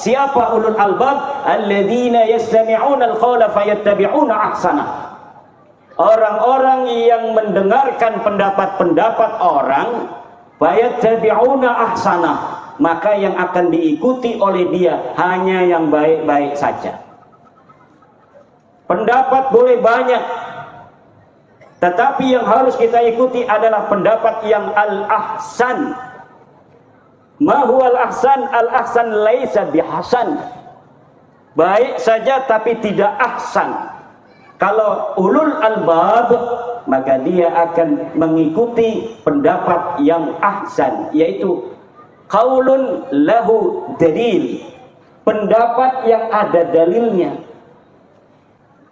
Siapa ulul albab? Alladzina yastami'una al-qawla fayattabi'una ahsanah. Orang-orang yang mendengarkan pendapat-pendapat orang, fayattabi'una ahsanah, maka yang akan diikuti oleh dia hanya yang baik-baik saja. Pendapat boleh banyak, tetapi yang harus kita ikuti adalah pendapat yang al-ahsan. Ma huwa al-ahsan? Al-ahsan laisa bihasan. Baik saja tapi tidak ahsan. Kalau ulul albab, maka dia akan mengikuti pendapat yang ahsan, yaitu qaulun lahu dalil, pendapat yang ada dalilnya.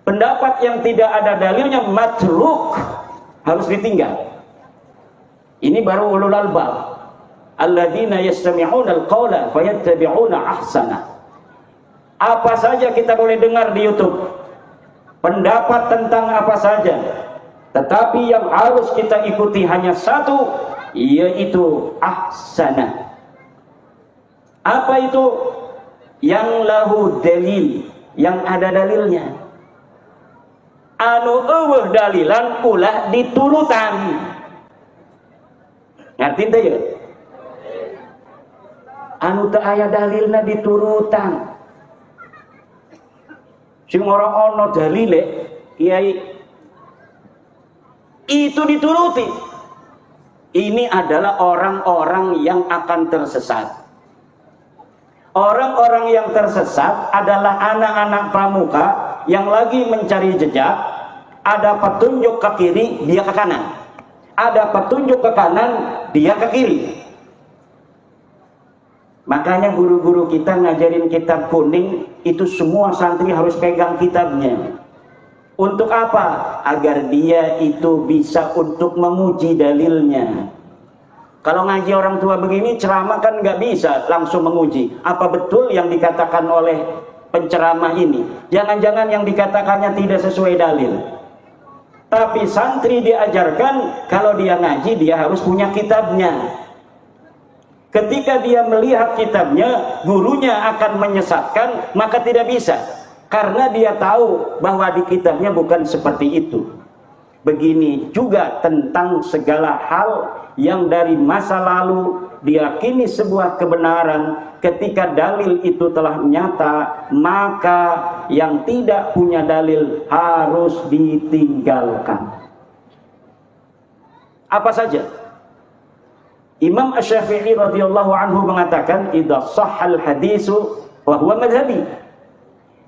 Pendapat yang tidak ada dalilnya matruk, harus ditinggal. Ini baru ulul albab. Alladzina yastami'una al-qawla fayattabi'una ahsana. Apa saja kita boleh dengar di YouTube, pendapat tentang apa saja, tetapi yang harus kita ikuti hanya satu, yaitu ahsana. Apa itu? Yang lahu dalil, yang ada dalilnya. Anu eueuh dalilan ulah diturutan. Ngerti teh ya? Anu teu aya dalilna diturutan. Sing ora ana dalile, kiai, itu dituruti. Ini adalah orang-orang yang akan tersesat. Orang-orang yang tersesat adalah anak-anak pramuka yang lagi mencari jejak. Ada petunjuk ke kiri, dia ke kanan. Ada petunjuk ke kanan, dia ke kiri. Makanya guru-guru kita ngajarin kitab kuning, itu semua santri harus pegang kitabnya. Untuk apa? Agar dia itu bisa untuk memuji dalilnya. Kalau ngaji orang tua begini, ceramah kan nggak bisa langsung menguji apa betul yang dikatakan oleh penceramah ini. Jangan-jangan yang dikatakannya tidak sesuai dalil. Tapi santri diajarkan, kalau dia ngaji dia harus punya kitabnya. Ketika dia melihat kitabnya, gurunya akan menyesatkan, maka tidak bisa. Karena dia tahu bahwa di kitabnya bukan seperti itu. Begini juga tentang segala hal yang dari masa lalu diyakini sebuah kebenaran. Ketika dalil itu telah nyata, maka yang tidak punya dalil harus ditinggalkan. Apa saja? Imam Asy-Syafi'i radhiyallahu anhu mengatakan, idza shahhal hadisu wa huwa madhhabi.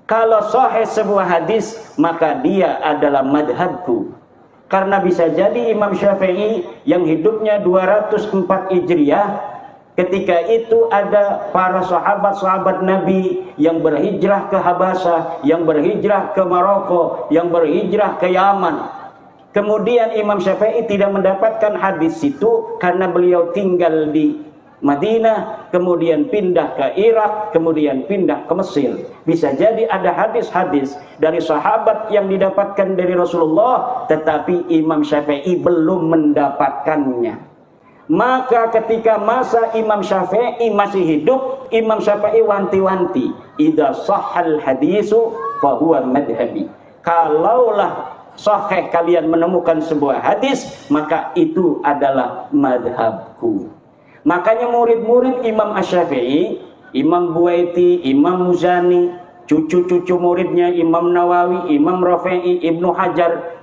Kalau sahih sebuah hadis, maka dia adalah madhabku. Karena bisa jadi Imam Syafi'i yang hidupnya 204 Hijriah, ketika itu ada para sahabat-sahabat Nabi yang berhijrah ke Habasyah, yang berhijrah ke Maroko, yang berhijrah ke Yaman. Kemudian Imam Syafi'i tidak mendapatkan hadis itu karena beliau tinggal di Madinah, kemudian pindah ke Irak, kemudian pindah ke Mesir. Bisa jadi ada hadis-hadis dari sahabat yang didapatkan dari Rasulullah, tetapi Imam Syafi'i belum mendapatkannya. Maka ketika masa Imam Syafi'i masih hidup, Imam Syafi'i wanti-wanti, idza shahhal hadisu fa huwa madhhabi. Kalaulah sahih kalian menemukan sebuah hadis, maka itu adalah madhabku. Makanya murid-murid Imam Asy-Syafi'i, Imam Buaiti, Imam Muzani, cucu-cucu muridnya Imam Nawawi, Imam Rafi'i, Ibnu Hajar,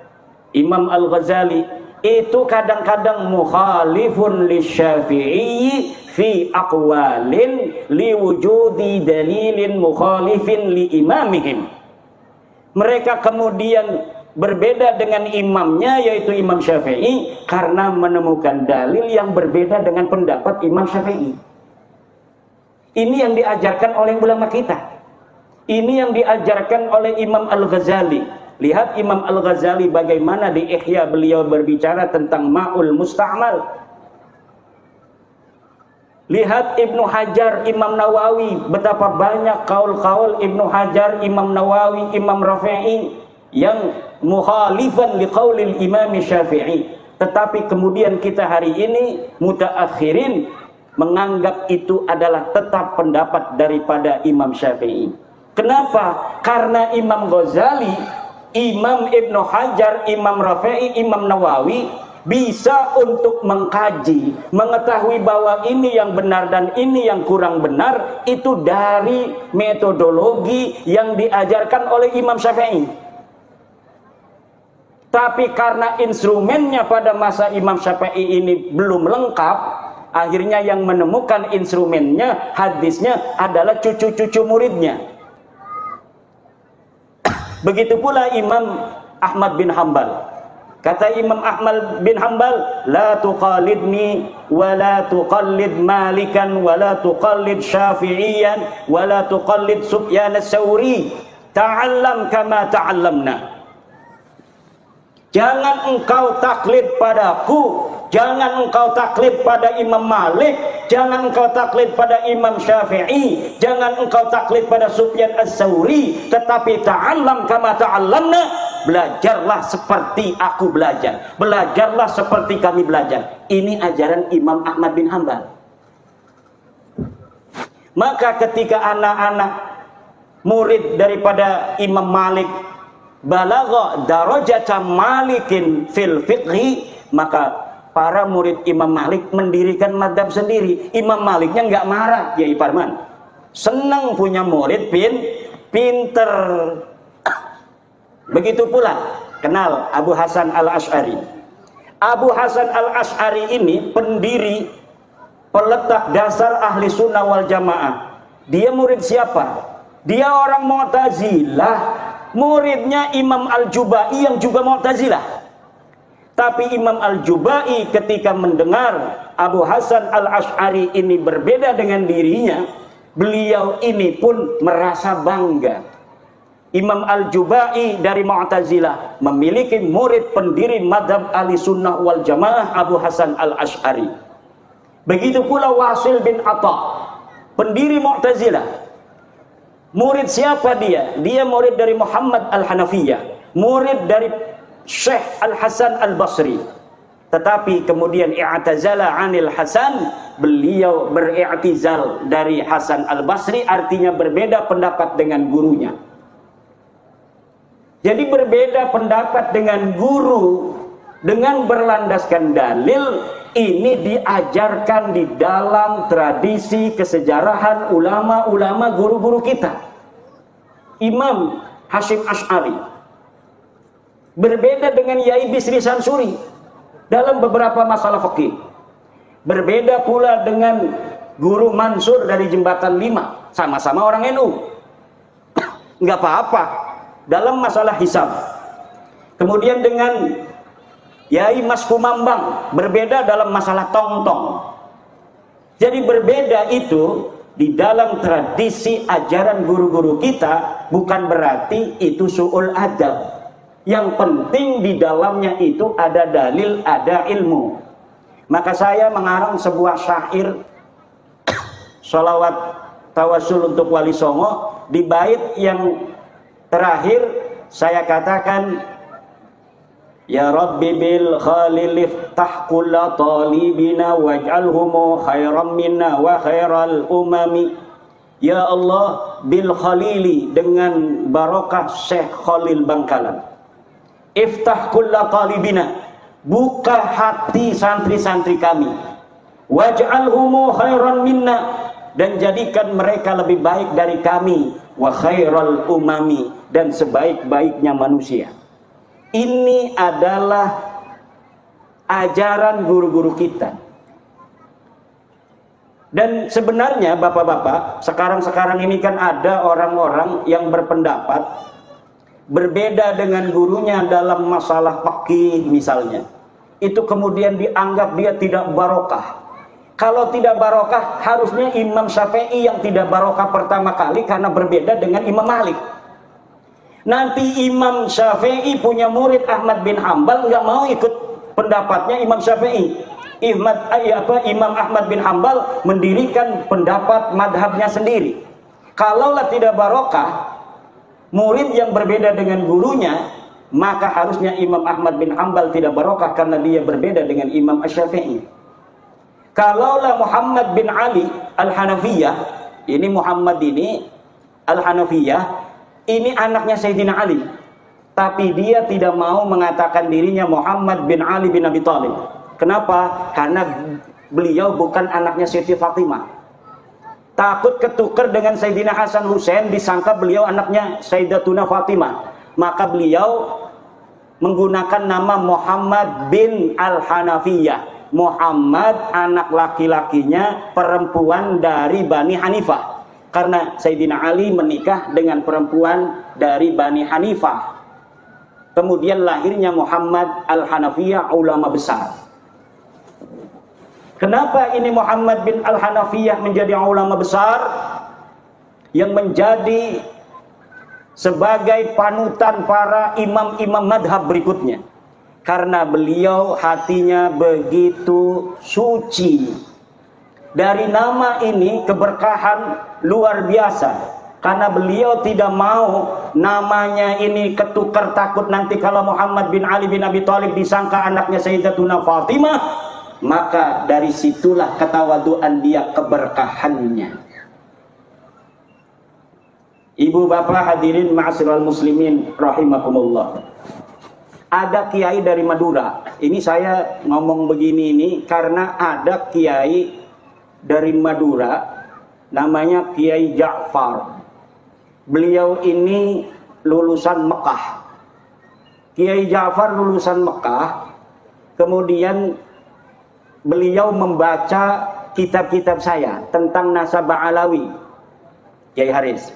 Imam Al-Ghazali, itu kadang-kadang mukhalifun lisyafi'i fi aqwalin liwujudi dalilin mukhalifin li imamihim. Mereka kemudian berbeda dengan imamnya, yaitu Imam Syafi'i, karena menemukan dalil yang berbeda dengan pendapat Imam Syafi'i. Ini yang diajarkan oleh ulama kita. Ini yang diajarkan oleh Imam Al-Ghazali. Lihat Imam Al-Ghazali bagaimana di Ihya beliau berbicara tentang ma'ul musta'mal. Lihat Ibnu Hajar, Imam Nawawi, betapa banyak kaul-kaul Ibnu Hajar, Imam Nawawi, Imam Rafi'i yang mukhalifan liqaulil Imam Syafi'i. Tetapi kemudian kita hari ini mutaakhirin menganggap itu adalah tetap pendapat daripada Imam Syafi'i. Kenapa? Karena Imam Ghazali, Imam Ibnu Hajar, Imam Rafi'i, Imam Nawawi bisa untuk mengkaji, mengetahui bahwa ini yang benar dan ini yang kurang benar, itu dari metodologi yang diajarkan oleh Imam Syafi'i. Tapi karena instrumennya pada masa Imam Syafi'i ini belum lengkap, akhirnya yang menemukan instrumennya, hadisnya adalah cucu-cucu muridnya. Begitu pula Imam Ahmad bin Hanbal. Kata Imam Ahmad bin Hanbal, la tuqalidni wa la tuqallid Malikan wa la tuqallid Syafi'iyan wa la tuqallid Sufyan as-Sawri. Ta'allam kama ta'allamna. Jangan engkau taklid padaku, jangan engkau taklid pada Imam Malik, jangan engkau taklid pada Imam Syafi'i, jangan engkau taklid pada Sufyan as-Sawri, tetapi ta'allam kama ta'allamna, belajarlah seperti aku belajar, belajarlah seperti kami belajar. Ini ajaran Imam Ahmad bin Hanbal. Maka ketika anak-anak murid daripada Imam Malik balagha darajata Malikin fil fiqhi, maka para murid Imam Malik mendirikan madhab sendiri. Imam Maliknya nggak marah, ya Iparman, senang punya murid pinter. Begitu pula kenal Abu Hasan al-Ash'ari. Abu Hasan al-Ash'ari ini pendiri, peletak dasar ahli sunnah wal jamaah. Dia murid siapa? Dia orang Mu'tazilah, muridnya Imam Al-Jubai yang juga Mu'tazilah. Tapi Imam Al-Jubai ketika mendengar Abu Hasan al-Ash'ari ini berbeda dengan dirinya, beliau ini pun merasa bangga. Imam Al-Jubai dari Mu'tazilah memiliki murid pendiri madhab ahli sunnah wal jamaah Abu Hasan al-Ash'ari. Begitu pula Wasil bin Atta, pendiri Mu'tazilah. Murid siapa dia? Dia murid dari Muhammad al-Hanafiyah, murid dari Syekh Al-Hasan al-Basri. Tetapi kemudian i'tazala anil Hasan, beliau beri'tizal dari Hasan al-Basri, artinya berbeda pendapat dengan gurunya. Jadi berbeda pendapat dengan guru dengan berlandaskan dalil, ini diajarkan di dalam tradisi kesejarahan ulama-ulama guru-guru kita. Imam Hashim Ash'ari berbeda dengan Yai Bisri Sansuri dalam beberapa masalah fikih. Berbeda pula dengan Guru Mansur dari Jembatan 5, sama-sama orang NU. Nggak apa-apa dalam masalah hisab. Kemudian dengan Yai Mas Kumambang berbeda dalam masalah tong-tong. Jadi berbeda itu di dalam tradisi ajaran guru-guru kita bukan berarti itu su'ul adab. Yang penting di dalamnya itu ada dalil, ada ilmu. Maka saya mengarang sebuah syair sholawat tawasul untuk Wali Songo. Di bait yang terakhir saya katakan, ya Rabbi bil khalil iftah kulla talibina waj'alhumu khairan minna wa khairal umami. Ya Allah, bil khalili, dengan barokah Syekh Khalil Bangkalan, iftah kulla talibina, buka hati santri-santri kami, waj'alhumu khairan minna, dan jadikan mereka lebih baik dari kami, wa khairal umami, dan sebaik-baiknya manusia. Ini adalah ajaran guru-guru kita. Dan sebenarnya bapak-bapak, sekarang-sekarang ini kan ada orang-orang yang berpendapat berbeda dengan gurunya dalam masalah fikih misalnya. Itu kemudian dianggap dia tidak barokah. Kalau tidak barokah, harusnya Imam Syafi'i yang tidak barokah pertama kali karena berbeda dengan Imam Malik. Nanti Imam Syafi'i punya murid Ahmad bin Hanbal, nggak mau ikut pendapatnya Imam Syafi'i. Imam Ahmad bin Hanbal mendirikan pendapat madhabnya sendiri. Kalaulah tidak barokah, murid yang berbeda dengan gurunya, maka harusnya Imam Ahmad bin Hanbal tidak barokah karena dia berbeda dengan Imam Asy-Syafi'i. Kalaulah Muhammad bin Ali Al-Hanafiyah, ini Muhammad ini Al-Hanafiyah, ini anaknya Sayyidina Ali, tapi dia tidak mau mengatakan dirinya Muhammad bin Ali bin Abi Thalib. Kenapa? Karena beliau bukan anaknya Siti Fatimah. Takut ketukar dengan Sayyidina Hasan Hussein, disangka beliau anaknya Sayyidatuna Fatimah. Maka beliau menggunakan nama Muhammad bin Al-Hanafiyah. Muhammad anak laki-lakinya perempuan dari Bani Hanifah. Karena Sayyidina Ali menikah dengan perempuan dari Bani Hanifah. Kemudian lahirnya Muhammad Al-Hanafiyah, ulama besar. Kenapa ini Muhammad bin Al-Hanafiyah menjadi ulama besar yang menjadi sebagai panutan para imam-imam madhab berikutnya? Karena beliau hatinya begitu suci. Dari nama ini keberkahan luar biasa. Karena beliau tidak mau namanya ini ketukar, takut nanti kalau Muhammad bin Ali bin Abi Thalib disangka anaknya Sayyidatuna Fatimah. Maka dari situlah ketawaduan dia, keberkahannya. Ibu bapak hadirin ma'asyiral muslimin rahimakumullah. Ada kiai dari Madura. Ini saya ngomong begini ini karena ada kiai dari Madura namanya Kiai Ja'far. Beliau ini lulusan Mekah. Kiai Ja'far lulusan Mekah. Kemudian beliau membaca kitab-kitab saya tentang nasabah Alawi, Kiai Haris.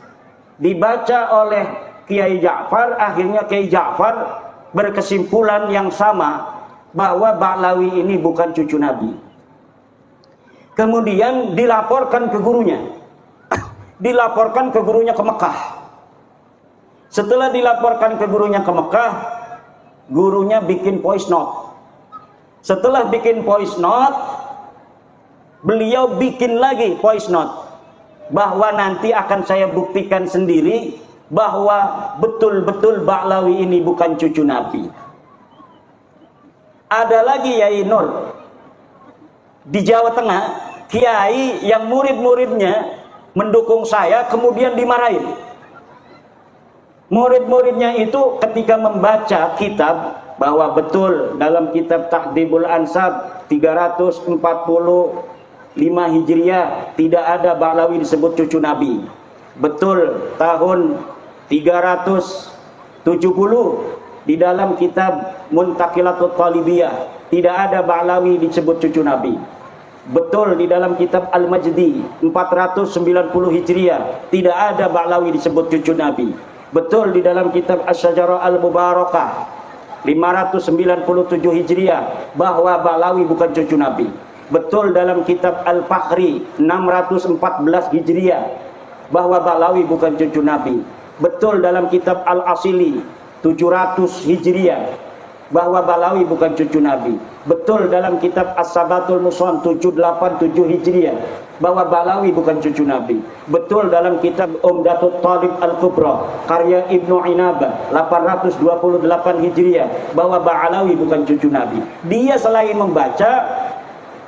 Dibaca oleh Kiai Ja'far, akhirnya Kiai Ja'far berkesimpulan yang sama, bahwa Ba'lawi ini bukan cucu Nabi. Kemudian dilaporkan ke gurunya. Dilaporkan ke gurunya ke Mekah. Setelah dilaporkan ke gurunya ke Mekah, gurunya bikin voice note. Setelah bikin voice note, beliau bikin lagi voice note, bahwa nanti akan saya buktikan sendiri bahwa betul-betul Ba'lawi ini bukan cucu Nabi. Ada lagi Yai Nur di Jawa Tengah, kiai yang murid-muridnya mendukung saya kemudian dimarahin. Murid-muridnya itu ketika membaca kitab, bahwa betul dalam kitab Tahdhibul Ansab 345 Hijriah tidak ada Ba'lawi disebut cucu Nabi. Betul tahun 370 di dalam kitab Muntaqilatut Talibiyah tidak ada Ba'lawi disebut cucu Nabi. Betul di dalam kitab Al-Majdi 490 Hijriah tidak ada Ba'lawi disebut cucu Nabi. Betul di dalam kitab Asy-Syajarah Al-Mubarakah 597 Hijriah bahwa Ba'lawi bukan cucu Nabi. Betul dalam kitab Al-Fakhri 614 Hijriah bahwa Ba'lawi bukan cucu Nabi. Betul dalam kitab Al-Asili 700 Hijriah bahwa Ba'lawi bukan cucu Nabi. Betul dalam kitab As-Sabatul Muson 787 Hijriah bahwa Ba'lawi bukan cucu Nabi. Betul dalam kitab Umdatut Talib Al-Kubra karya Ibnu Inabah 828 Hijriah bahwa Ba'lawi bukan cucu Nabi. Dia selain membaca,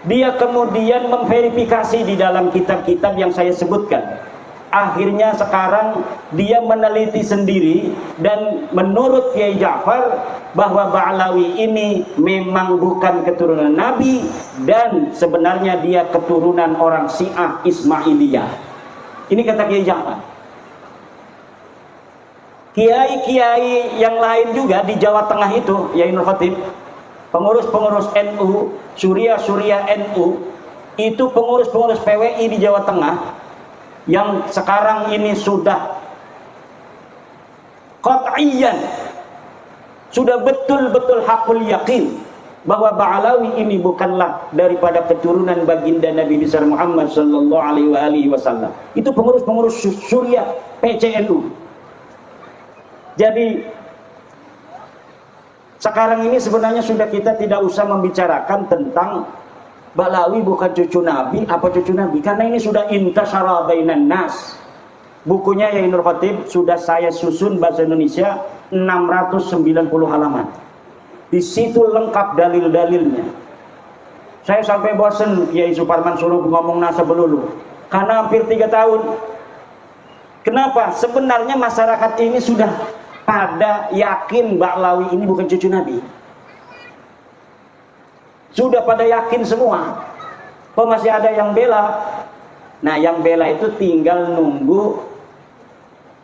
dia kemudian memverifikasi di dalam kitab-kitab yang saya sebutkan. Akhirnya sekarang dia meneliti sendiri, dan menurut Kiai Ja'far bahwa Ba'lawi ini memang bukan keturunan Nabi, dan sebenarnya dia keturunan orang Syiah Ismailiyah. Ini kata Kiai Ja'far. Kiai-kiai yang lain juga di Jawa Tengah itu, Yai Nur Khatib, pengurus-pengurus NU, Surya NU, itu pengurus-pengurus PWI di Jawa Tengah yang sekarang ini sudah qat'iyan, sudah betul-betul hakul yakin bahwa Ba'lawi ini bukanlah daripada keturunan baginda Nabi besar Muhammad sallallahu alaihi wasallam. Itu pengurus-pengurus Surya PCNU. Jadi sekarang ini sebenarnya sudah kita tidak usah membicarakan tentang Ba'lawi bukan cucu Nabi, apa cucu Nabi, karena ini sudah intasyara bainan nas. Bukunya Yai Nur Khatib sudah saya susun bahasa Indonesia 690 halaman. Di situ lengkap dalil-dalilnya. Saya sampai bosen Kiai Suparman suruh ngomong nasa belulu. Karena hampir 3 tahun. Kenapa? Sebenarnya masyarakat ini sudah pada yakin Ba'lawi ini bukan cucu Nabi. Sudah pada yakin semua. Kok masih ada yang bela? Nah, yang bela itu tinggal nunggu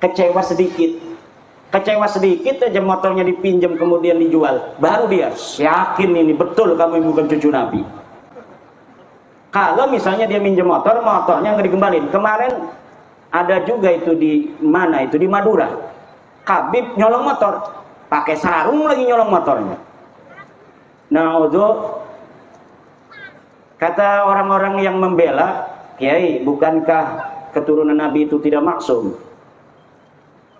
kecewa sedikit. Kecewa sedikit aja motornya dipinjam kemudian dijual. Baru dia yakin ini betul kamu bukan cucu Nabi. Kalau misalnya dia minjem motor, motornya nggak dikembalin. Kemarin ada juga itu di mana itu di Madura. Habib nyolong motor, pakai sarung lagi nyolong motornya. Nah, kata orang-orang yang membela, Kiai, bukankah keturunan Nabi itu tidak maksum?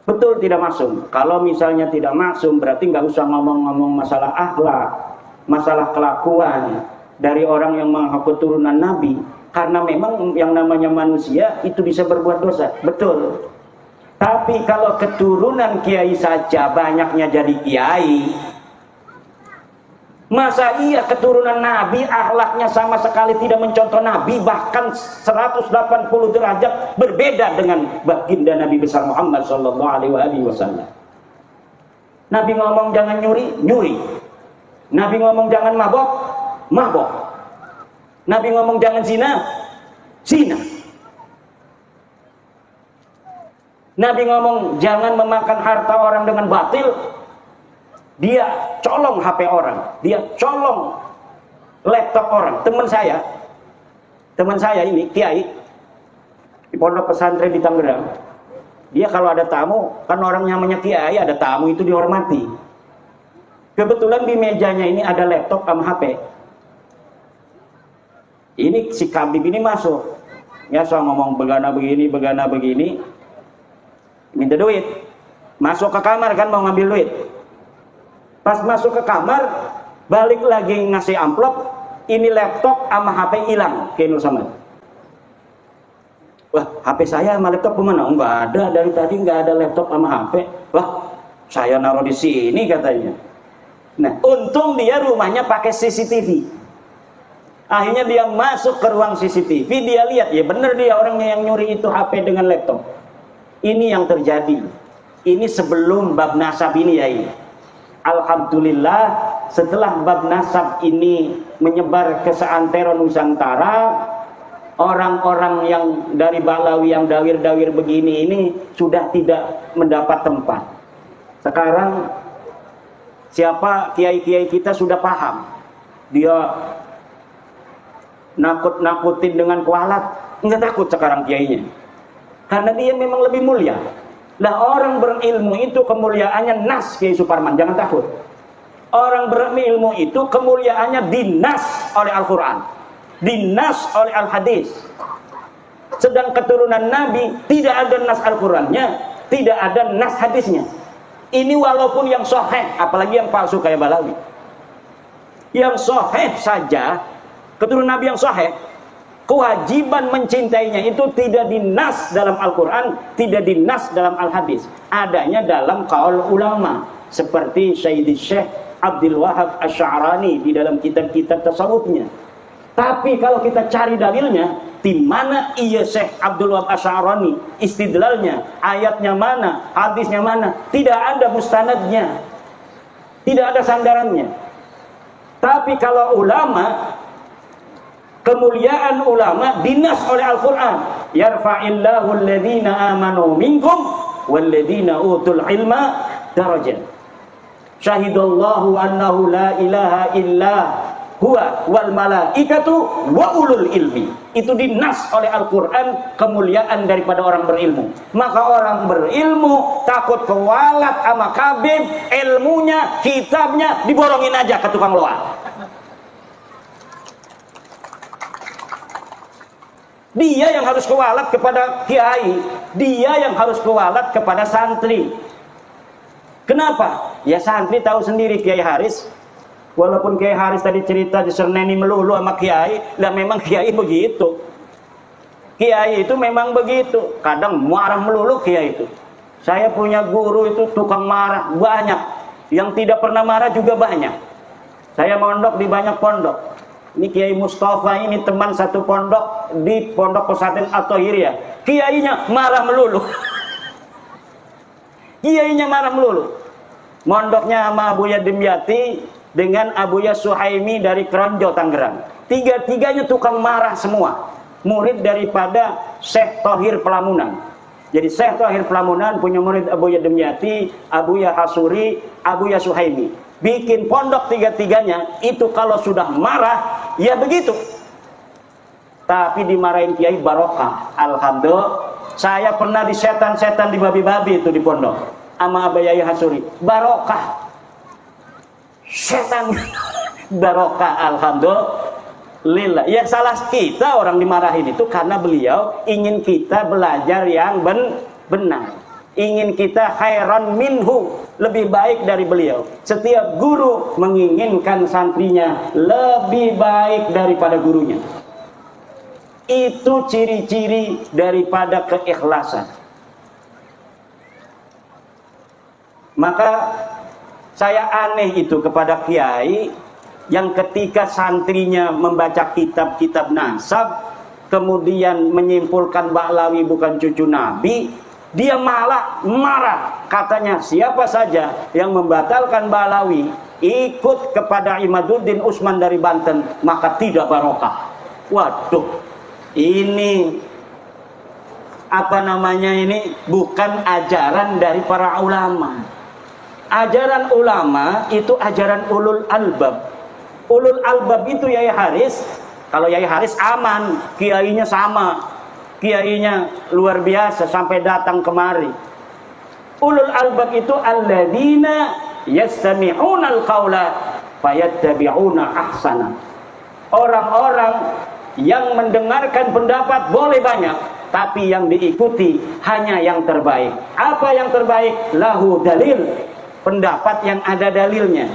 Betul tidak maksum. Kalau misalnya tidak maksum, berarti nggak usah ngomong-ngomong masalah akhlak, masalah kelakuan dari orang yang mengaku keturunan Nabi. Karena memang yang namanya manusia itu bisa berbuat dosa. Betul. Tapi kalau keturunan kiai saja banyaknya jadi kiai, masa iya keturunan Nabi akhlaknya sama sekali tidak mencontoh Nabi, bahkan 180 derajat berbeda dengan baginda Nabi besar Muhammad SAW. Nabi ngomong jangan nyuri, nyuri. Nabi ngomong jangan mabok, mabok. Nabi ngomong jangan zina, zina. Nabi ngomong jangan memakan harta orang dengan batil, dia colong HP orang, dia colong laptop orang. Teman saya ini kiai di pondok pesantren di Tangerang. Dia kalau ada tamu, kan orang namanya kiai, ada tamu itu dihormati. Kebetulan di mejanya ini ada laptop sama HP. Ini si Habib ini masuk, ya so ngomong begana begini, minta duit. Masuk ke kamar kan mau ngambil duit. Pas masuk ke kamar, balik lagi ngasih amplop, ini laptop sama HP hilang, Kenul Samad. Wah, HP saya sama laptop kemana? Enggak ada, dari tadi enggak ada laptop sama HP. Wah, saya naruh di sini katanya. Nah, untung dia rumahnya pakai CCTV. Akhirnya dia masuk ke ruang CCTV, dia lihat, ya bener dia orangnya yang nyuri itu HP dengan laptop. Ini yang terjadi. Ini sebelum bab nasab ini ya ini. Alhamdulillah setelah bab nasab ini menyebar ke seantero Nusantara, orang-orang yang dari Ba'lawi yang dawir-dawir begini ini sudah tidak mendapat tempat. Sekarang siapa kiai-kiai kita sudah paham. Dia nakut-nakutin dengan kualat, nggak takut sekarang kiainya. Karena dia memang lebih mulia. Lah orang berilmu itu kemuliaannya nas, Kiai Suparman, jangan takut. Orang berilmu itu kemuliaannya dinas oleh Al-Quran, dinas oleh Al-Hadis. Sedang keturunan Nabi tidak ada nas Al-Qurannya, tidak ada nas hadisnya. Ini walaupun yang sahih, apalagi yang palsu kayak Ba'lawi. Yang sahih saja, keturunan Nabi yang sahih, kewajiban mencintainya itu tidak dinas dalam Al-Quran, tidak dinas dalam Al-Hadis, adanya dalam qaul ulama seperti Sayyidi Syekh Abdul Wahab Asy'arani di dalam kitab-kitab tasawufnya. Tapi kalau kita cari dalilnya, di mana iya Syekh Abdul Wahab Asy'arani istidlalnya, ayatnya mana, hadisnya mana, tidak ada mustanadnya, tidak ada sandarannya. Tapi kalau ulama, kemuliaan ulama dinas oleh Al-Quran. Yarfa'illahu alladhina amanu minkum walladhina utul ilma darajat. Syahidallahu annahu la ilaha illa huwa wal malaikatu wa ulul ilmi. Itu dinas oleh Al-Quran kemuliaan daripada orang berilmu. Maka orang berilmu takut kewalat sama kabib, ilmunya, kitabnya diborongin aja ke tukang loak. Dia yang harus kewalat kepada kiai, dia yang harus kewalat kepada santri. Kenapa? Ya santri tahu sendiri Kiai Haris. Walaupun Kiai Haris tadi cerita diserneni melulu sama kiai, lah memang kiai begitu. Kiai itu memang begitu. Kadang marah melulu kiai itu. Saya punya guru itu tukang marah banyak. Yang tidak pernah marah juga banyak. Saya mondok di banyak pondok. Ini Kiai Mustafa ini teman satu pondok di Pondok Pesantren At-Thahiriyah. Kiainya marah melulu. Kiainya marah melulu. Mondoknya sama Abuya Dimyati dengan Abuya Suhaimi dari Kronjo, Tangerang. Tiga-tiganya tukang marah semua. Murid daripada Syekh Thohir Pelamunan. Jadi Syekh Thohir Pelamunan punya murid Abuya Dimyati, Abuya Hasuri, Abuya Suhaimi. Bikin pondok tiga-tiganya, itu kalau sudah marah, ya begitu. Tapi dimarahin Kiai barokah. Alhamdulillah. Saya pernah di setan-setan di babi-babi itu di pondok. Sama Abayai Hasuri. Barokah. Setan. Barokah. Alhamdulillah. Ya salah kita orang dimarahin itu karena beliau ingin kita belajar yang benar. Ingin kita khairan minhu, lebih baik dari beliau. Setiap guru menginginkan santrinya lebih baik daripada gurunya. Itu ciri-ciri daripada keikhlasan. Maka saya aneh itu kepada kiai yang ketika santrinya membaca kitab-kitab nasab, kemudian menyimpulkan Ba'lawi bukan cucu Nabi, dia malah marah. Katanya siapa saja yang membatalkan Ba'lawi ikut kepada Imaduddin Usman dari Banten, maka tidak barokah. Waduh, ini apa namanya, ini bukan ajaran dari para ulama. Ajaran ulama itu ajaran ulul albab. Ulul albab itu Yai Haris. Kalau Yai Haris aman, kiainya sama, kiainya luar biasa sampai datang kemari. Ulul albab itu alladzina yastami'una al-qaula fayattabi'una ahsana. Orang-orang yang mendengarkan pendapat boleh banyak, tapi yang diikuti hanya yang terbaik. Apa yang terbaik? Lahu dalil, pendapat yang ada dalilnya.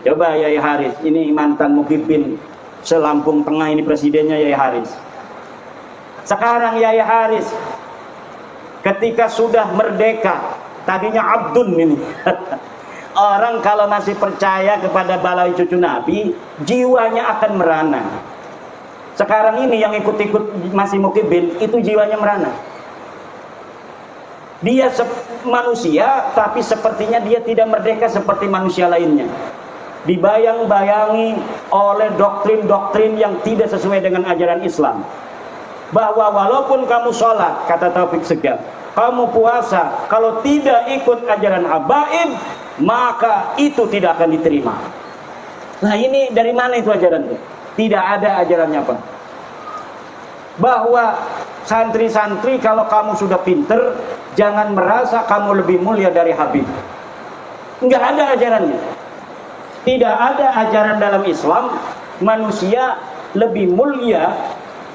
Coba Yai Haris, ini mantan Mukhibin se-Lampung Tengah, ini presidennya Yai Haris. Sekarang Yai Haris ketika sudah merdeka, tadinya abdun ini. Orang kalau masih percaya kepada Ba'lawi cucu Nabi, jiwanya akan merana. Sekarang ini yang ikut-ikut masih Mukhibin, itu jiwanya merana. Dia manusia, tapi sepertinya dia tidak merdeka seperti manusia lainnya. Dibayang-bayangi oleh doktrin-doktrin yang tidak sesuai dengan ajaran Islam. Bahwa walaupun kamu sholat, kata Taufik Segaf, kamu puasa, kalau tidak ikut ajaran habaib, maka itu tidak akan diterima. Nah ini dari mana itu ajaran itu? Tidak ada ajarannya Pak. Bahwa santri-santri kalau kamu sudah pinter, jangan merasa kamu lebih mulia dari Habib. Enggak ada ajarannya. Tidak ada ajaran dalam Islam manusia lebih mulia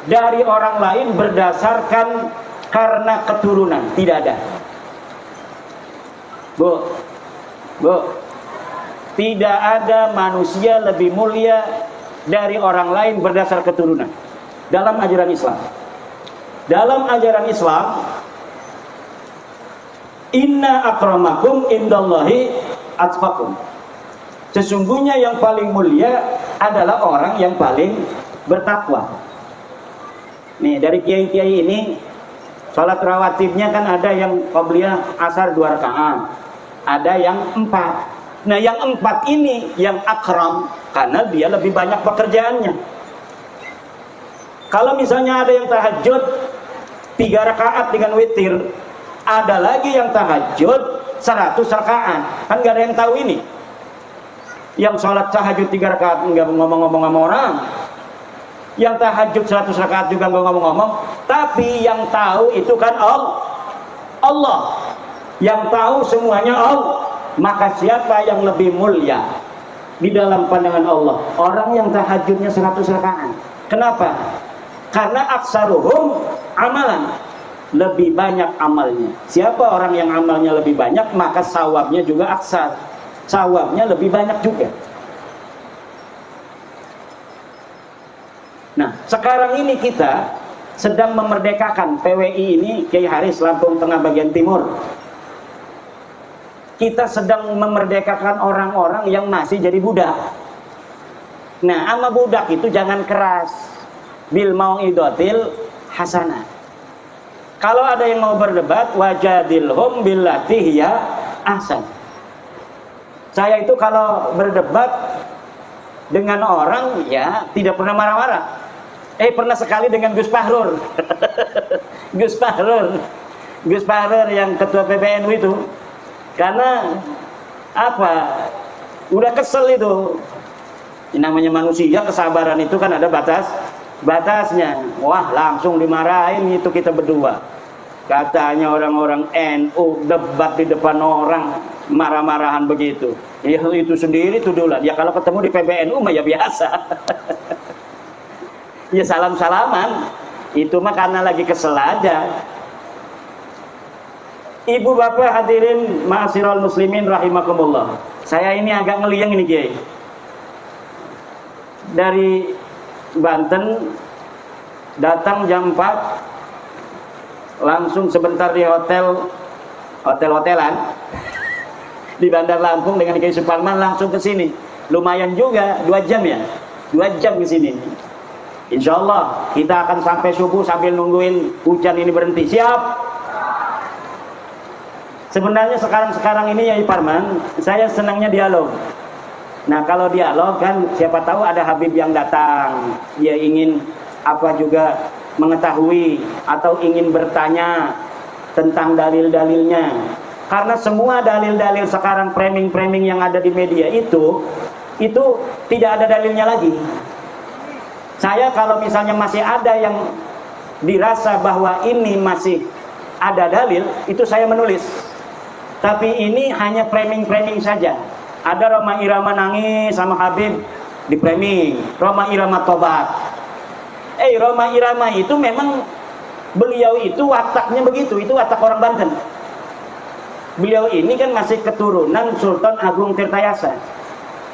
dari orang lain berdasarkan karena keturunan. Tidak ada. Bu, tidak ada manusia lebih mulia dari orang lain berdasar keturunan dalam ajaran Islam. Dalam ajaran Islam, inna akramakum indallahi atqakum. Sesungguhnya yang paling mulia adalah orang yang paling bertakwa. Nih dari kiai-kiai ini, sholat rawatibnya kan ada yang qabliyah asar 2 rakaat, ada yang 4. Nah yang 4 ini yang akram karena dia lebih banyak pekerjaannya. Kalau misalnya ada yang tahajud 3 rakaat dengan witir, ada lagi yang tahajud 100 rakaat, kan gak ada yang tahu ini. Yang sholat tahajud 3 rakaat nggak ngomong-ngomong sama orang, yang tahajud 100 rakaat juga nggak ngomong-ngomong, tapi yang tahu itu kan Allah. Yang tahu semuanya Allah. Maka siapa yang lebih mulia di dalam pandangan Allah? Orang yang tahajudnya 100 rakaat. Kenapa? Karena aksaruhum amalan, lebih banyak amalnya. Siapa orang yang amalnya lebih banyak, maka sawabnya juga aksar, sawabnya lebih banyak juga. Nah, sekarang ini kita sedang memerdekakan PWI ini, Kiai Haris Lampung Tengah bagian timur. Kita sedang memerdekakan orang-orang yang masih jadi budak. Nah, ama budak itu jangan keras. Bil mau'idotil hasanah. Kalau ada yang mau berdebat, wajadilhum billati hiya ahsan. Saya itu kalau berdebat dengan orang ya tidak pernah marah-marah. Pernah sekali dengan Gus Fahrur. Gus Fahrur yang ketua PBNU itu. Karena apa? Udah kesel itu. Namanya manusia, kesabaran itu kan ada batasnya. Wah, langsung dimarahin itu kita berdua. Katanya orang-orang NU debat di depan orang, marah-marahan begitu. Ya itu sendiri tudulan. Ya kalau ketemu di PBNU mah ya biasa. Ya salam-salaman. Itu mah karena lagi kesel aja. Ibu bapak hadirin ma'asyiral muslimin rahimakumullah. Saya ini agak ngeliang ini Kiai. Dari Banten datang jam 4, langsung sebentar di hotelan di Bandar Lampung dengan Kiai Suparman, langsung ke sini. Lumayan juga 2 jam ya, 2 jam ke sini. Insya Allah kita akan sampai subuh sambil nungguin hujan ini berhenti. Siap? Sebenarnya sekarang ini ya Parman, saya senangnya dialog. Nah kalau dialog kan siapa tahu ada Habib yang datang, dia ingin apa juga mengetahui atau ingin bertanya tentang dalil-dalilnya. Karena semua dalil-dalil sekarang framing-framing yang ada di media itu tidak ada dalilnya lagi. Saya kalau misalnya masih ada yang dirasa bahwa ini masih ada dalil, itu saya menulis. Tapi ini hanya framing-framing saja. Ada Roma Irama nangis sama Habib di framing, Roma Irama tobat. Roma Irama itu memang beliau itu wataknya begitu, itu watak orang Banten. Beliau ini kan masih keturunan Sultan Agung Tirtayasa.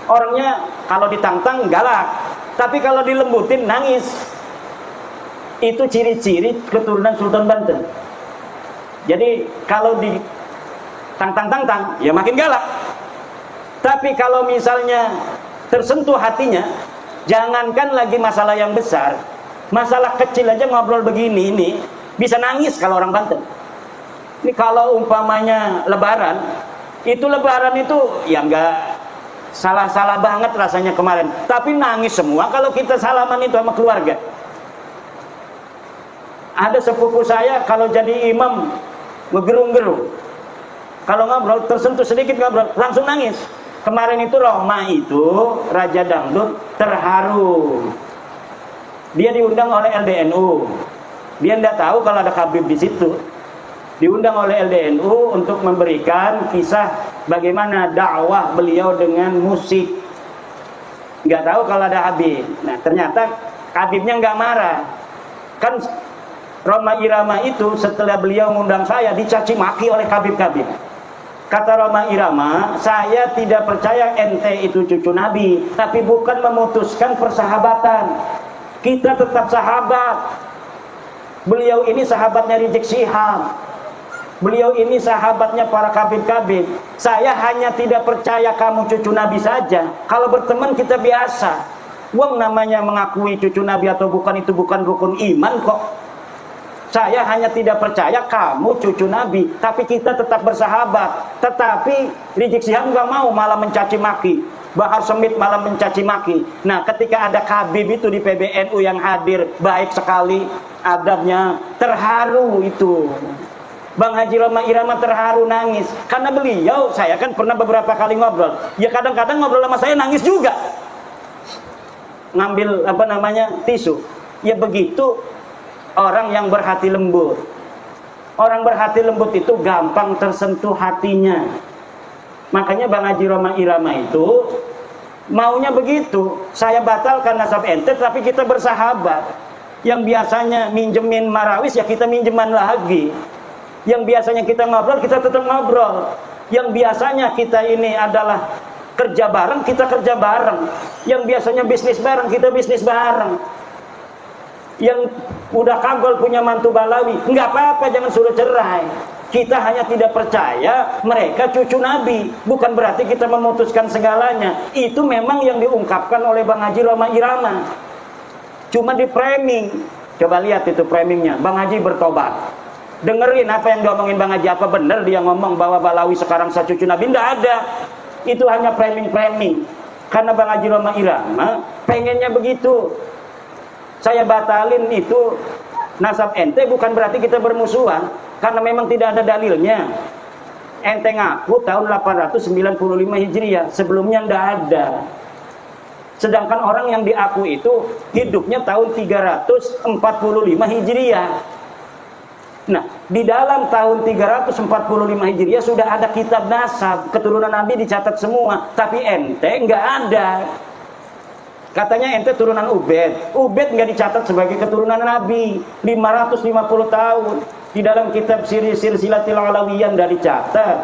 Orangnya kalau ditantang galak, tapi kalau dilembutin nangis. Itu ciri-ciri keturunan Sultan Banten. Jadi kalau di tantang ya makin galak. Tapi kalau misalnya tersentuh hatinya, jangankan lagi masalah yang besar, masalah kecil aja ngobrol begini ini bisa nangis kalau orang Banten. Ini kalau umpamanya lebaran itu ya enggak salah-salah banget rasanya kemarin, tapi nangis semua kalau kita salaman itu sama keluarga. Ada sepupu saya kalau jadi imam ngegerung-gerung, kalau ngobrol tersentuh sedikit ngobrol langsung nangis. Kemarin itu Roma itu Raja Dangdut terharu. Dia diundang oleh LDNU. Dia tidak tahu kalau ada Habib di situ. Diundang oleh LDNU untuk memberikan kisah bagaimana dakwah beliau dengan musik. Nggak tahu kalau ada Habib. Nah ternyata Habibnya nggak marah. Kan Roma Irama itu setelah beliau mengundang saya dicaci maki oleh Habib-Habib. Kata Roma Irama, saya tidak percaya ente itu cucu Nabi, tapi bukan memutuskan persahabatan. Kita tetap sahabat. Beliau ini sahabatnya Rizik Syihab. Beliau ini sahabatnya para Habib-Habib. Saya hanya tidak percaya kamu cucu Nabi saja. Kalau berteman kita biasa. Wong namanya mengakui cucu Nabi atau bukan itu bukan rukun iman kok. Saya hanya tidak percaya kamu cucu Nabi, tapi kita tetap bersahabat. Tetapi Rizik Syihab nggak mau, malah mencaci maki. Bahar Smith malah mencaci maki. Nah, ketika ada Habib itu di PBNU yang hadir, baik sekali adabnya, terharu itu. Bang Haji Roma Irama terharu nangis. Karena beliau, saya kan pernah beberapa kali ngobrol. Ya kadang-kadang ngobrol sama saya nangis juga. Ngambil tisu. Ya begitu. Orang yang berhati lembut. Orang berhati lembut itu gampang tersentuh hatinya. Makanya Bang Haji Roma Irama itu maunya begitu. Saya batalkan nasab ente, tapi kita bersahabat. Yang biasanya minjemin marawis, ya kita minjeman lagi. Yang biasanya kita ngobrol, kita tetap ngobrol. Yang biasanya kita ini adalah kerja bareng, kita kerja bareng. Yang biasanya bisnis bareng, kita bisnis bareng. Yang udah kagol punya mantu balawi, nggak apa-apa, jangan suruh cerai. Kita hanya tidak percaya mereka cucu Nabi. Bukan berarti kita memutuskan segalanya. Itu memang yang diungkapkan oleh Bang Haji Roma Irama. Cuma di framing. Coba lihat itu framingnya. Bang Haji bertobat. Dengerin apa yang diomongin Bang Haji. Apa benar dia ngomong bahwa Balawi sekarang cucu Nabi? Tidak ada. Itu hanya framing-framing. Karena Bang Haji Roma Irama pengennya begitu. Saya batalin itu nasab ente bukan berarti kita bermusuhan. Karena memang tidak ada dalilnya. Ente ngaku tahun 895 Hijriah. Sebelumnya tidak ada. Sedangkan orang yang diaku itu hidupnya tahun 345 Hijriah. Nah, di dalam tahun 345 Hijriah sudah ada kitab nasab. Keturunan Nabi dicatat semua. Tapi ente nggak ada. Katanya ente turunan Ubed. Ubed nggak dicatat sebagai keturunan Nabi. 550 tahun. Di dalam kitab Silsilatil Alawiyah tidak dicatat.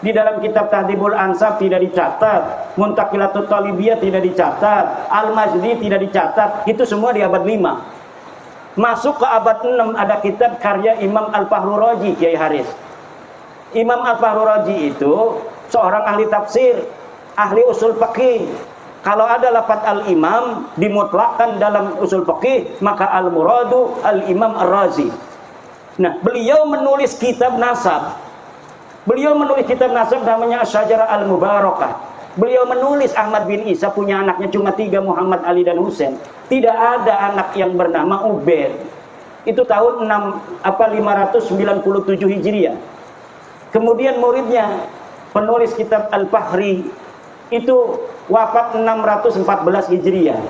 Di dalam kitab Tahdhibul Ansab tidak dicatat. Muntaqilatut Talibiyah tidak dicatat. Al-Majdi tidak dicatat. Itu semua di abad 5. Masuk ke abad 6 ada kitab karya Imam Al-Fahru Raji, Kiai Haris. Imam Al-Fahru Raji itu seorang ahli tafsir, ahli usul fikih. Kalau ada lafaz al-imam dimutlakkan dalam usul fikih, maka al-muradu al-imam ar-Razi. Nah, beliau menulis kitab nasab. Beliau menulis kitab nasab namanya Asy-Syajarah Al-Mubarakah. Beliau menulis Ahmad bin Isa punya anaknya cuma 3, Muhammad, Ali, dan Husain. Tidak ada anak yang bernama Ubed. Itu tahun 597 Hijriah. Kemudian muridnya, penulis kitab Al-Fahri, itu wafat 614 Hijriah.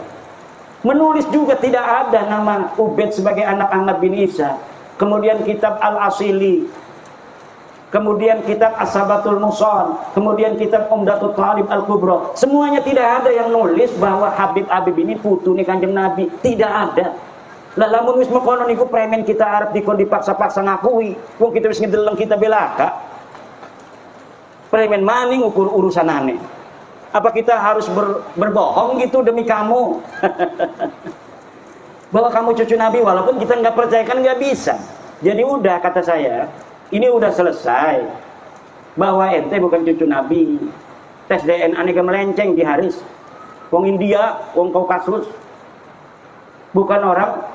Menulis juga tidak ada nama Ubed sebagai anak Ahmad bin Isa. Kemudian kitab Al-Asili, kemudian kitab As-Sabatul Muson, kemudian kitab Umdatul Talib Al-Kubra. Semuanya tidak ada yang nulis bahwa Habib ini putune Kanjeng Nabi. Tidak ada. Lah lamun wis mekono niku premen kita arep dikon dipaksa-paksa ngakui. Wong kita wis ngedeleng kita belaka. Premen maning ukur urusanane. Apa kita harus berbohong gitu demi kamu? Bahwa kamu cucu Nabi, walaupun kita nggak percaya kan nggak bisa. Jadi udah, kata saya, ini udah selesai. Bahwa ente bukan cucu Nabi. Tes DNA ini melenceng di Haris. Wong India, wong Kaukasus. Bukan orang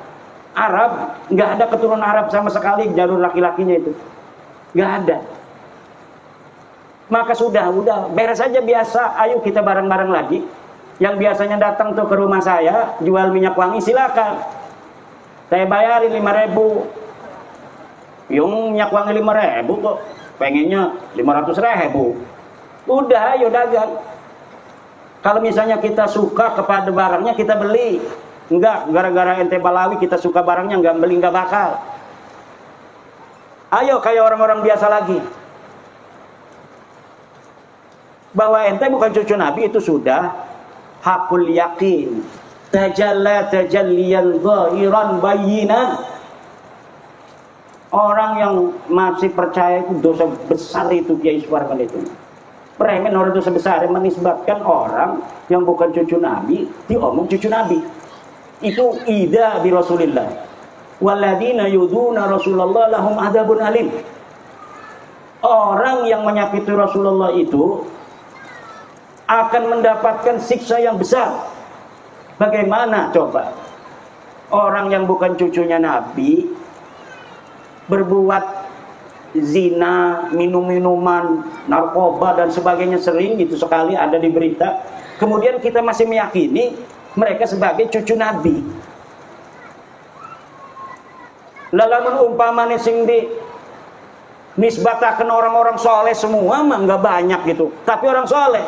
Arab. Nggak ada keturunan Arab sama sekali jalur laki-lakinya itu. Nggak ada. Maka sudah beres saja biasa. Ayo kita bareng-bareng lagi. Yang biasanya datang tuh ke rumah saya jual minyak wangi, silakan. Saya bayarin 5.000. Yung minyak wangi 5.000 kok. Pengennya 500.000. Udah, ayo dagang. Kalau misalnya kita suka kepada barangnya kita beli. Enggak, gara-gara ente Balawi kita suka barangnya enggak beli, enggak bakal. Ayo kayak orang-orang biasa lagi. Bahwa ente bukan cucu Nabi itu sudah hakul yakin, tajalla tajalliyan zahiran bayyinan. Orang yang masih percaya itu dosa besar itu, Kiai Suwarman itu. Premen orang dosa besar yang menisbatkan orang yang bukan cucu Nabi diomong cucu Nabi. Itu ida bi Rasulillah. Walladzina yuduna Rasulullah lahum adzabun alim. Orang yang menyakiti Rasulullah itu akan mendapatkan siksa yang besar. Bagaimana coba orang yang bukan cucunya Nabi berbuat zina, minum-minuman, narkoba dan sebagainya, sering itu sekali ada di berita. Kemudian kita masih meyakini mereka sebagai cucu Nabi. Lalamun umpamane sing di nisbataken orang-orang soleh semua mah nggak banyak gitu. Tapi orang soleh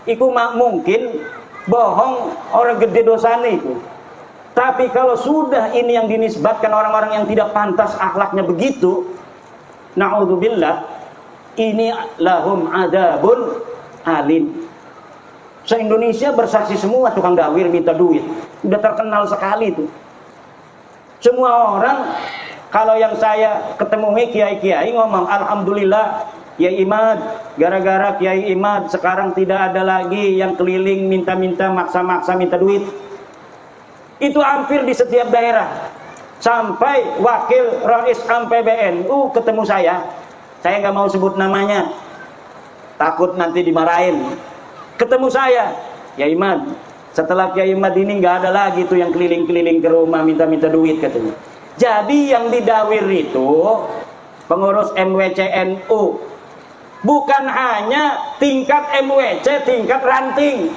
iku mungkin bohong, orang gede dosanya itu. Tapi kalau sudah ini yang dinisbatkan orang-orang yang tidak pantas akhlaknya begitu, na'udzubillah, ini lahum adzabun alim. Se-Indonesia bersaksi semua tukang dawir minta duit. Udah terkenal sekali itu. Semua orang, kalau yang saya ketemui kiai-kiai ngomong, alhamdulillah Kiai Imad, gara-gara Kiai Imad sekarang tidak ada lagi yang keliling minta-minta, maksa-maksa minta duit. Itu hampir di setiap daerah. Sampai wakil Rais PBNU ketemu saya saya nggak mau sebut namanya, takut nanti dimarahin. Ketemu saya, ya Imad, setelah Kiai Imad ini nggak ada lagi tuh yang keliling-keliling ke rumah minta-minta duit katanya. Jadi yang didawir itu pengurus MWCNU, bukan hanya tingkat MWC, tingkat ranting,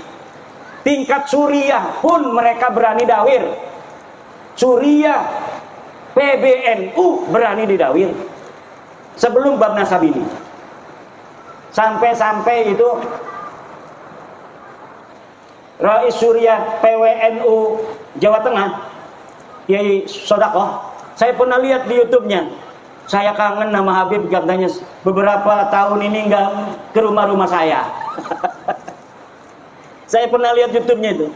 tingkat Suriah pun mereka berani dawir. Suriah, PBNU berani didawir sebelum bab nasab ini. Sampai-sampai itu Rais Suriah PWNU Jawa Tengah, Kiai Sodakoh, saya pernah lihat di YouTube-nya. Saya kangen nama Habib, katanya beberapa tahun ini nggak ke rumah-rumah saya. Saya pernah lihat YouTube-nya itu.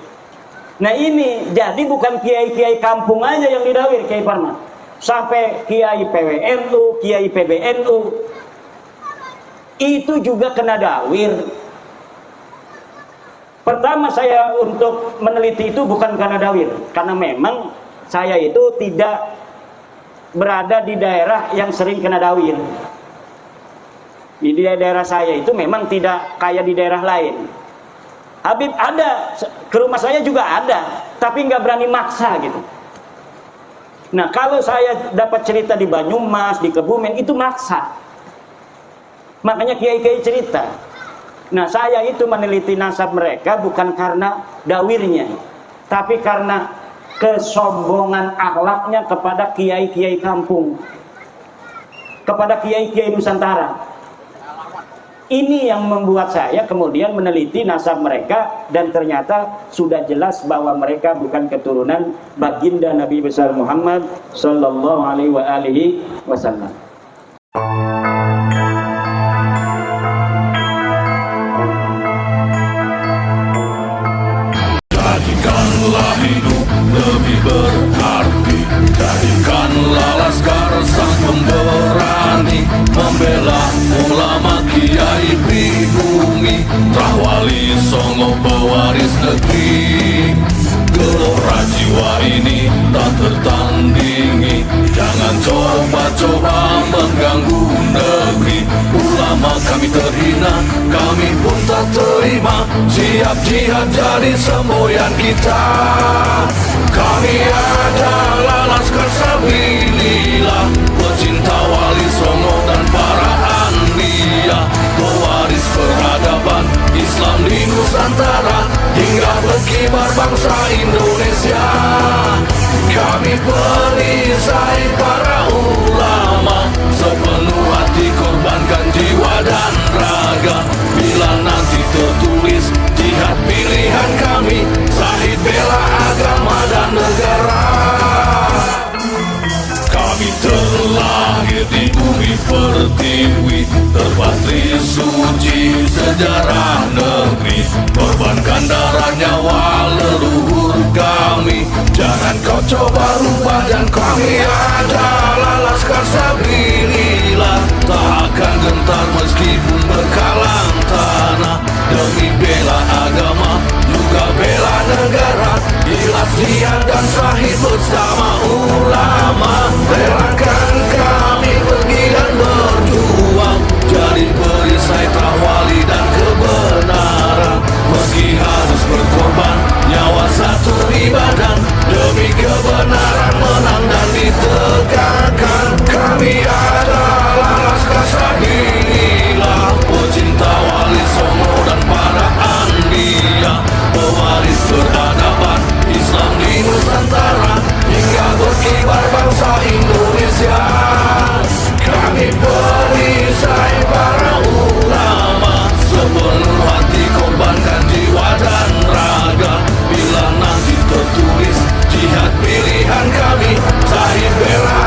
Nah ini jadi bukan kiai-kiai kampung aja yang didawir, Kiai Parman, sampai kiai PWNU, kiai PBNU itu juga kena dawir. Pertama saya untuk meneliti itu bukan karena dawir, karena memang saya itu tidak berada di daerah yang sering kena dawir. Di daerah saya itu memang tidak kayak di daerah lain. Habib ada, ke rumah saya juga ada, tapi nggak berani maksa gitu. Nah kalau saya dapat cerita di Banyumas, di Kebumen, itu maksa. Makanya kiai-kiai cerita. Nah saya itu meneliti nasab mereka bukan karena dawirnya, tapi karena kesombongan akhlaknya kepada kiai-kiai kampung, kepada kiai-kiai Nusantara. Ini yang membuat saya kemudian meneliti nasab mereka, dan ternyata sudah jelas bahwa mereka bukan keturunan baginda Nabi besar Muhammad sallallahu alaihi wasallam. Jadikanlah hidup lebih berarti, jadikanlah laskar sang pemberani, membela ulama kiai pribumi, Rahwali Songo pewaris negeri. Gelora jiwa ini tak tertandingi, jangan coba-coba mengganggu negeri. Ulama kami terhina, kami pun tak terima, siap jihad jadi semboyan kita. Kami adalah laskar sabilillah, pecinta Wali Songo dan para anbiya, pewaris peradaban Islam di Nusantara, hingga berkibar bangsa Indonesia. Kami perisai para ulama, sepenuh hati korbankan jiwa dan raga. Bila nanti tertulis jihad pilihan kami, Zahid bela agama dan negara. Kami terlahir di bumi pertiwi, terpatri suci sejarah negeri, korbankan darah nyawa leluhur kami. Jangan kau coba rubah, dan kami adalah laskar sabilillah, tak akan gentar meskipun berkalang tanah, demi bela agama juga bela negara. Ikhlas jihad dan Zahid bersama ulama, relakan kami pergi dan berjuang, jadi perisai Rahwali dan kebenaran. Meski harus berkorban nyawa satu ibadah, demi kebenaran menang dan ditegakkan. Kami adalah laskar sabilillah, pecinta Wali Songo dan para anbiya, pewaris peradaban Islam di Nusantara, hingga berkibar bangsa Indonesia. Kami perisai para ulama, sepenuh hati korbankan jiwa dan raga. Bila nanti tertulis jihad pilihan kami, Zahid bela